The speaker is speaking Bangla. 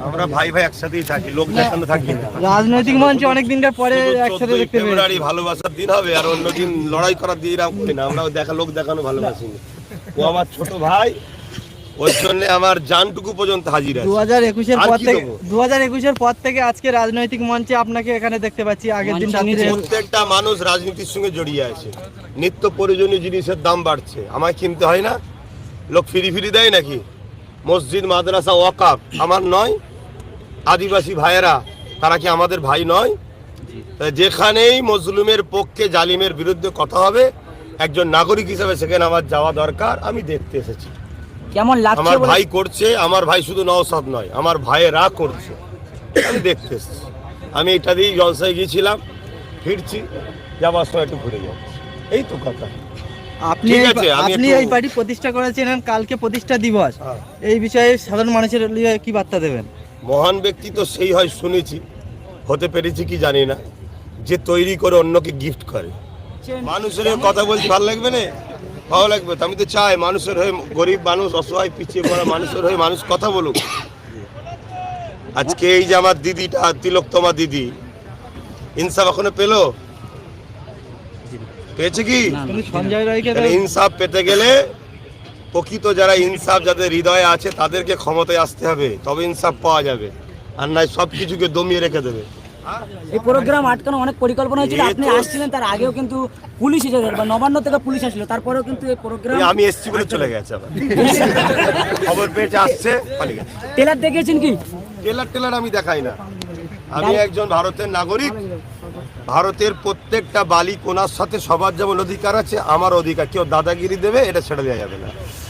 আমরা ভাই ভাই একসাথেই থাকি, লোক দেখানো থাকি না। রাজনৈতিক মঞ্চে অনেক দিনকার পরে একসাথে দেখতে পেয়েছি। ফেব্রুয়ারি ভালোবাসার দিন হবে, আর অন্য দিন লড়াই করার দিন এরকম করি না। আমরা লোক দেখানো ভালোবাসি না। ও আমার ছোট ভাই, ওর জন্য আমার জানটুকু পর্যন্ত হাজির আছে। 2021-এর পর থেকে আজকে রাজনৈতিক মঞ্চে আপনাকে এখানে দেখতে পাচ্ছি। আগের দিন প্রত্যেকটা মানুষ রাজনীতির সঙ্গে জড়িয়ে আছে। নিত্য প্রয়োজনীয় জিনিসের দাম বাড়ছে, আমায় কিনতে হয় না? লোক ফিরি দেয় নাকি? মসজিদ, মাদ্রাসা, ওয়াকাফ আমার নয়? আদিবাসী ভাইয়েরা তারা কি আমাদের ভাই নয়? যেখানেই মজলুমের পক্ষে, জালিমের বিরুদ্ধে কথা হবে, একজন নাগরিক হিসেবে সেখানে আমার যাওয়া দরকার। আমি দেখতে এসেছি কেমন লাগছে। আমার ভাই করছে, আমার ভাই শুধু নওশাদ নয়, আমার ভাইয়েরা করছে, আমি দেখতে এসেছি। আমি এটা দিয়েই জলসায় গিয়েছিলাম, ফিরছি, যাবার সময় একটু ঘুরে যাচ্ছি, এই তো কথা। আপনি এই পার্টি প্রতিষ্ঠা করেছেন, কালকে প্রতিষ্ঠা দিবস, এই বিষয়ে সাধারণ মানুষের কি বার্তা দেবেন? মহান ব্যক্তি তো সেই হয় শুনেছি, হতে পেরেছি কি জানি না, যে তৈরি করে অন্যকে গিফট করে। মানুষের হয়ে কথা বলছি, ভালো লাগবে না? ভালো লাগবে তো। আমি তো চাই মানুষের হয়ে, গরিব মানুষ, অসহায়, পিছিয়ে পড়া মানুষের হয়ে মানুষ কথা বলুক। আজকে এই যে আমার দিদিটা, তিলোত্তমা দিদি, ইনসাফ এখনো পেলো? পেয়েছে কি? সঞ্জয় রায়কে ইনসাফ পেতে গেলে প্রকৃত যারা ইনসাফ যাদের হৃদয়ে আছে তাদেরকে ক্ষমতায় আসতে হবে, তবে ইনসাফ পাওয়া যাবে। আর নয় সব কিছুকে দমিয়ে রেখে দেবে। এই প্রোগ্রাম আটকানো অনেক পরিকল্পনা হয়েছিল, আপনি আসছিলেন, তার আগেও কিন্তু পুলিশ এসে বা নবান্ন থেকে পুলিশ আসলো, তারপরেও কিন্তু এই প্রোগ্রাম আমি এসছি বলে চলে গেছে। আবার খবর পেয়েছে, আসছে, পালিয়ে গেছে। টেলার দেখেছেন কি? টেলার আমি দেখাই না। আমি একজন ভারতের নাগরিক। ভারতের প্রত্যেকটা বালি কোনার সাথে সবার যেমন অধিকার আছে, আমার অধিকার। কেউ দাদাগিরি দেবে, এটা ছেড়ে দেওয়া যাবে না।